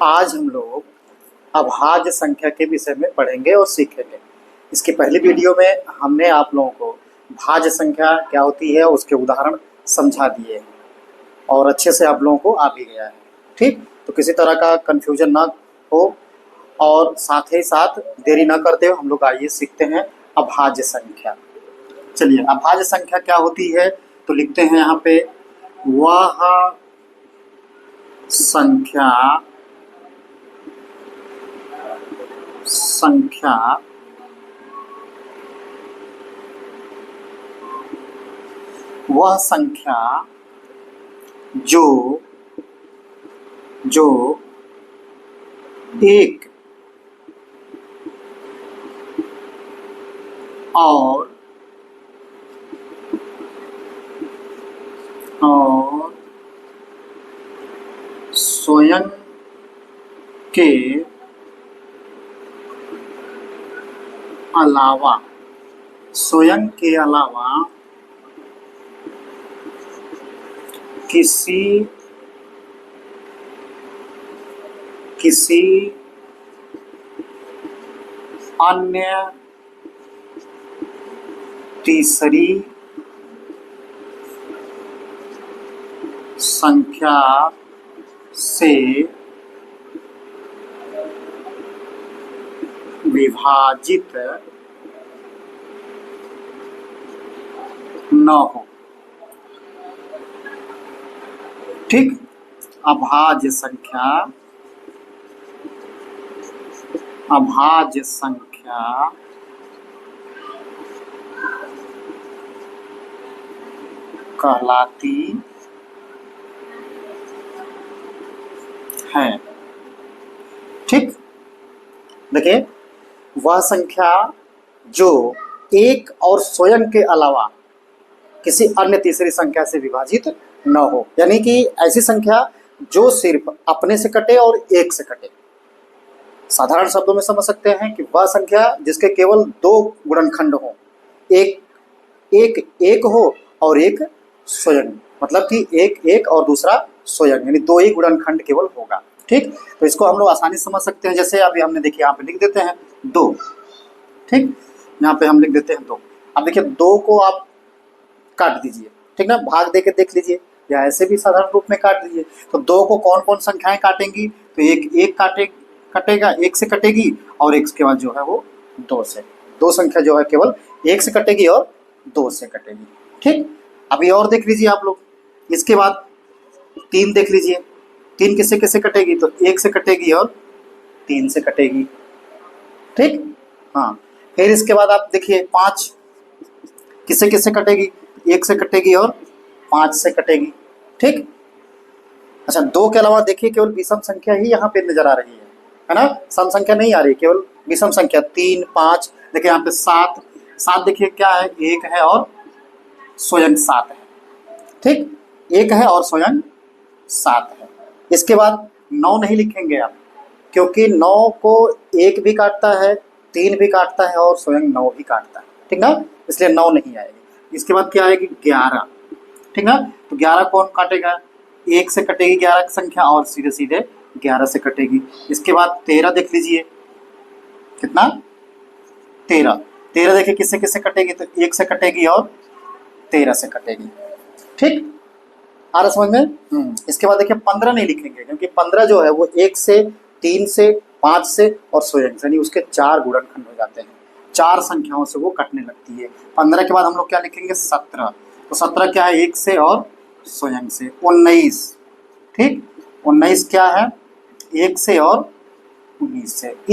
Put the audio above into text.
आज हम लोग अभाज्य संख्या के विषय में पढ़ेंगे और सीखेंगे। इसकी पहली वीडियो में हमने आप लोगों को भाज्य संख्या क्या होती है उसके उदाहरण समझा दिए हैं और अच्छे से आप लोगों को आ भी गया है। ठीक, तो किसी तरह का कन्फ्यूजन ना हो और साथ ही साथ देरी ना करते हुए हम लोग आइए सीखते हैं अभाज्य संख्या। चलिए, अभाज्य संख्या क्या होती है तो लिखते हैं यहाँ पे, वह संख्या वह संख्या जो एक और स्वयं के अलावा किसी अन्य तीसरी संख्या से विभाजित न हो। ठीक, अभाज्य संख्या कहलाती है। ठीक, देखिए, वह संख्या जो एक और स्वयं के अलावा किसी अन्य तीसरी संख्या से विभाजित न हो, यानी कि ऐसी संख्या जो सिर्फ अपने से कटे और एक से कटे। साधारण शब्दों में समझ सकते हैं कि वह संख्या जिसके केवल दो गुणनखंड हो, एक हो और एक स्वयं, मतलब कि एक और दूसरा स्वयं, यानी दो ही गुणनखंड केवल होगा। ठीक, तो इसको हम लोग आसानी से समझ सकते हैं। जैसे अभी हमने देखिए यहाँ पे लिख देते हैं 2। ठीक, यहाँ पे हम लिख देते हैं 2। अब देखिए 2 को आप काट दीजिए, ठीक ना, भाग दे के देख लीजिए या ऐसे भी साधारण रूप में काट दीजिए। तो 2 को कौन कौन संख्याएं काटेंगी, तो एक कटेगा, एक से कटेगी, और एक के बाद जो है वो 2 से। 2 संख्या जो है केवल एक से कटेगी और 2 से कटेगी। ठीक, अभी और देख लीजिए आप लोग। इसके बाद 3 देख लीजिए, 3 किससे किससे कटेगी, तो 1 से कटेगी और 3 से कटेगी। ठीक, हाँ, फिर इसके बाद आप देखिए 5 किससे किससे कटेगी, 1 से कटेगी और 5 से कटेगी। ठीक, अच्छा, 2 के अलावा देखिए केवल विषम संख्या ही यहाँ पे नजर आ रही है ना, सम संख्या नहीं आ रही, केवल विषम संख्या 3, 5। देखिए यहाँ पे 7 देखिए क्या है, 1 है और स्वयं 7 है। ठीक, 1 है और स्वयं 7 है। इसके बाद 9 नहीं लिखेंगे आप, क्योंकि 9 को 1 भी काटता है, 3 भी काटता है और स्वयं 9 भी काटता है। ठीक ना, इसलिए 9 नहीं आएगी। इसके बाद क्या आएगी, 11। ठीक ना, तो 11 कौन काटेगा, 1 से कटेगी 11 की संख्या और सीधे सीधे 11 से कटेगी। इसके बाद 13 देख लीजिए, कितना, 13 देखिए किससे किससे कटेगी, तो 1 से कटेगी और 13 से कटेगी। ठीक, आ रहा समझ में। इसके बाद देखिए 15 नहीं लिखेंगे, क्योंकि 15 जो है वो 1 से, 3 से, 5 से और स्वयं से, यानी उसके 4 गुणनखंड हो जाते हैं। 4 संख्याओं से वो कटने लगती है। 15 के बाद हम लोग क्या लिखेंगे, 17। तो 17 क्या है, 1 से और स्वयं से। 19, ठीक, 19 क्या है, 1 से और 19 से।